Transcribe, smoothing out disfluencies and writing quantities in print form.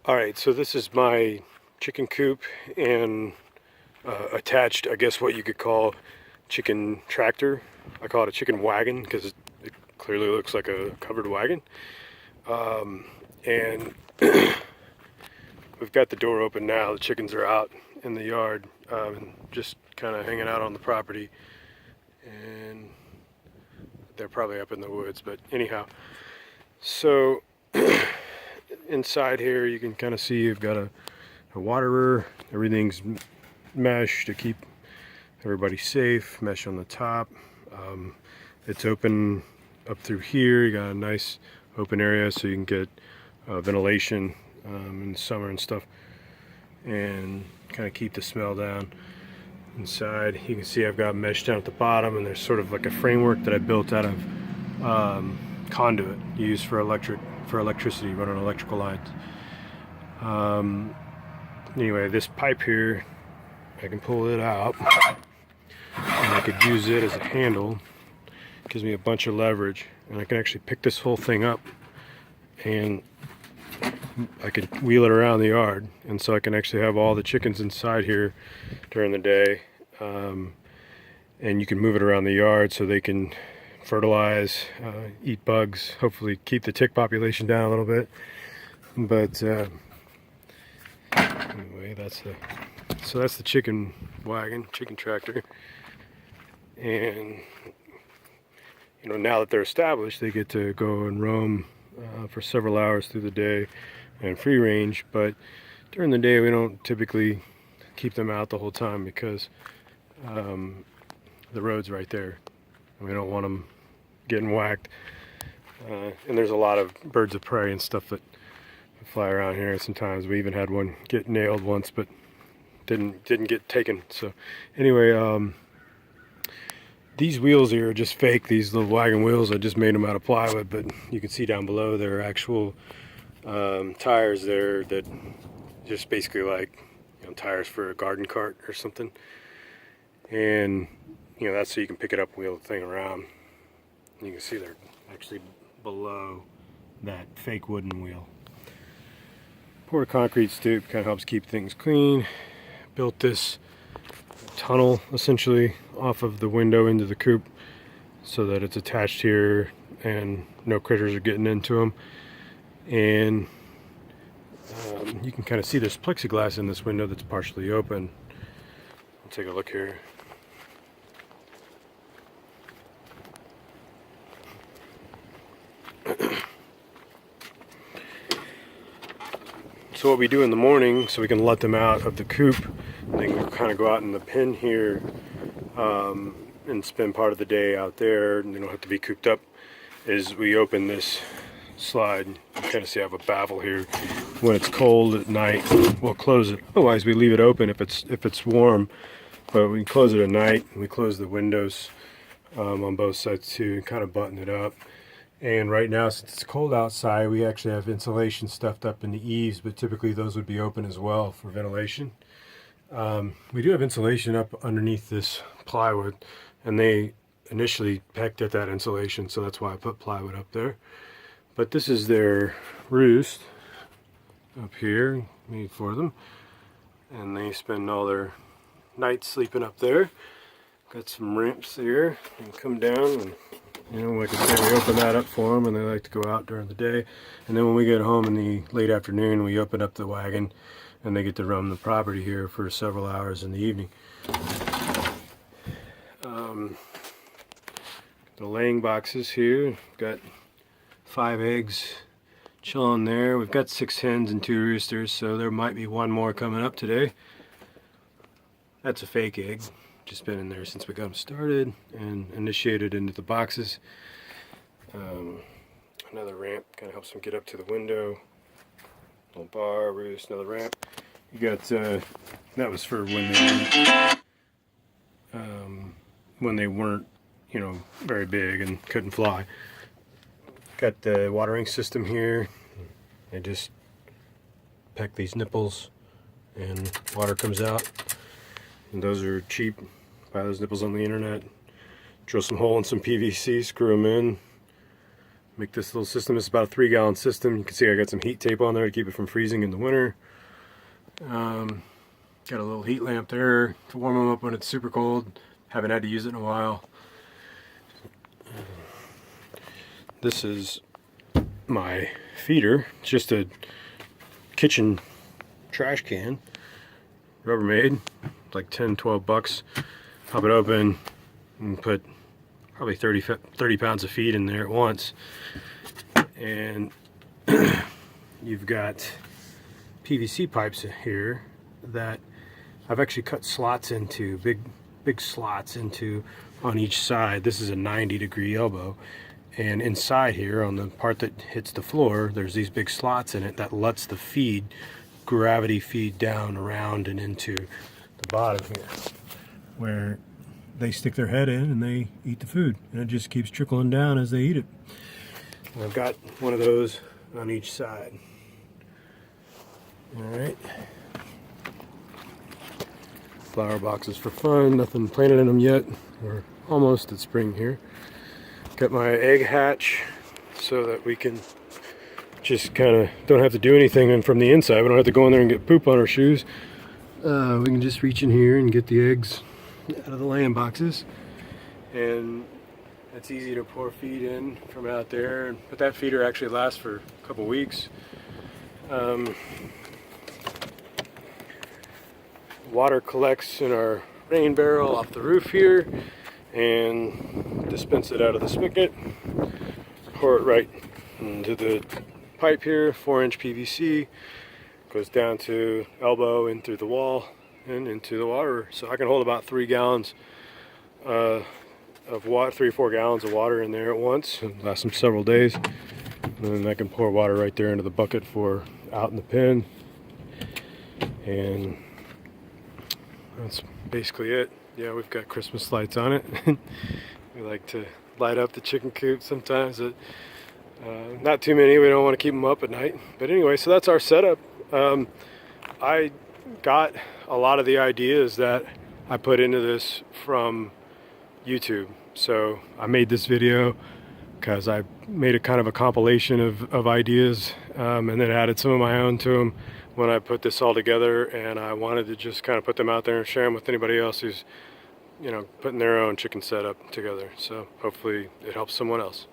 Alright, so this is my chicken coop and attached, I guess what you could call chicken tractor. I call it a chicken wagon because it clearly looks like a covered wagon. And we've got the door open now. The chickens are out in the yard, just kind of hanging out on the property. And they're probably up in the woods, but anyhow. So inside here you can kind of see you've got a waterer. Everything's mesh to keep everybody safe. Mesh on the top. It's open up through here. You got a nice open area so you can get ventilation in the summer and stuff, and kind of keep the smell down. Inside you can see I've got mesh down at the bottom, and there's sort of like a framework that I built out of conduit used for electricity, run on electrical lines. Anyway, this pipe here, I can pull it out and I could use it as a handle. It gives me a bunch of leverage, and I can actually pick this whole thing up and I could wheel it around the yard, and so I can actually have all the chickens inside here during the day, and you can move it around the yard so they can fertilize, eat bugs, hopefully keep the tick population down a little bit. But anyway, that's the chicken wagon, chicken tractor. And you know, now that they're established, they get to go and roam for several hours through the day and free range. But during the day we don't typically keep them out the whole time because the road's right there and we don't want them getting whacked. And there's a lot of birds of prey and stuff that fly around here. Sometimes we even had one get nailed once, but didn't get taken. So anyway, these wheels here are just fake. These little wagon wheels, I just made them out of plywood, but you can see down below there are actual tires there that just basically like, you know, tires for a garden cart or something. And you know, that's so you can pick it up and wheel the thing around. You can see they're actually below that fake wooden wheel. Poured concrete stoop kind of helps keep things clean. Built this tunnel essentially off of the window into the coop so that it's attached here and no critters are getting into them. And you can kind of see there's plexiglass in this window that's partially open. Let's take a look here. So what we do in the morning, so we can let them out of the coop, they can kind of go out in the pen here and spend part of the day out there, and they don't have to be cooped up, is we open this slide. You kind of see I have a baffle here. When it's cold at night, we'll close it. Otherwise we leave it open if it's warm, but we close it at night. We close the windows on both sides too, and kind of button it up. And right now, since it's cold outside, we actually have insulation stuffed up in the eaves, but typically those would be open as well for ventilation. We do have insulation up underneath this plywood, and they initially pecked at that insulation, so that's why I put plywood up there. But this is their roost up here, made for them, and they spend all their nights sleeping up there. Got some ramps here, and come down, and you know, like I said, we open that up for them, and they like to go out during the day. And then when we get home in the late afternoon, we open up the wagon, and they get to roam the property here for several hours in the evening. The laying boxes here, got 5 eggs chilling there. We've got 6 hens and 2 roosters, so there might be one more coming up today. That's a fake egg. Just been in there since we got them started and initiated into the boxes. Another ramp kind of helps them get up to the window. Little bar, roost, another ramp. You got that was for when they weren't, you know, very big and couldn't fly. Got the watering system here. I just peck these nipples and water comes out. And those are cheap. Buy those nipples on the internet. Drill some hole in some PVC, screw them in, make this little system. It's about a 3-gallon system. You can see I got some heat tape on there to keep it from freezing in the winter. Got a little heat lamp there to warm them up when it's super cold. Haven't had to use it in a while. This is my feeder. It's just a kitchen trash can, Rubbermaid, like 10-12 bucks. Pop it open and put probably 30 pounds of feed in there at once. And you've got PVC pipes here that I've actually cut slots into, big slots into on each side. This is a 90-degree elbow, and inside here on the part that hits the floor, there's these big slots in it that lets the feed, gravity feed down around and into the bottom here, where they stick their head in and they eat the food, and it just keeps trickling down as they eat it. And I've got one of those on each side. All right. Flower boxes for fun, nothing planted in them yet. We're almost at spring here. Got my egg hatch so that we can just kind of don't have to do anything from the inside. We don't have to go in there and get poop on our shoes. We can just reach in here and get the eggs out of the laying boxes. And it's easy to pour feed in from out there. But that feeder actually lasts for a couple weeks. Water collects in our rain barrel off the roof here, and dispense it out of the spigot, pour it right into the pipe here, 4-inch PVC, goes down to elbow in through the wall and into the water. So I can hold about 3 gallons of water, 3 or 4 gallons of water in there at once. It'll last them several days. And then I can pour water right there into the bucket for out in the pen. And that's basically it. Yeah, we've got Christmas lights on it. We like to light up the chicken coop sometimes. Not too many. We don't want to keep them up at night. But anyway, so that's our setup. I got a lot of the ideas that I put into this from YouTube. So I made this video because I made a kind of a compilation of ideas, and then added some of my own to them when I put this all together, and I wanted to just kind of put them out there and share them with anybody else who's, you know, putting their own chicken setup together. So hopefully it helps someone else.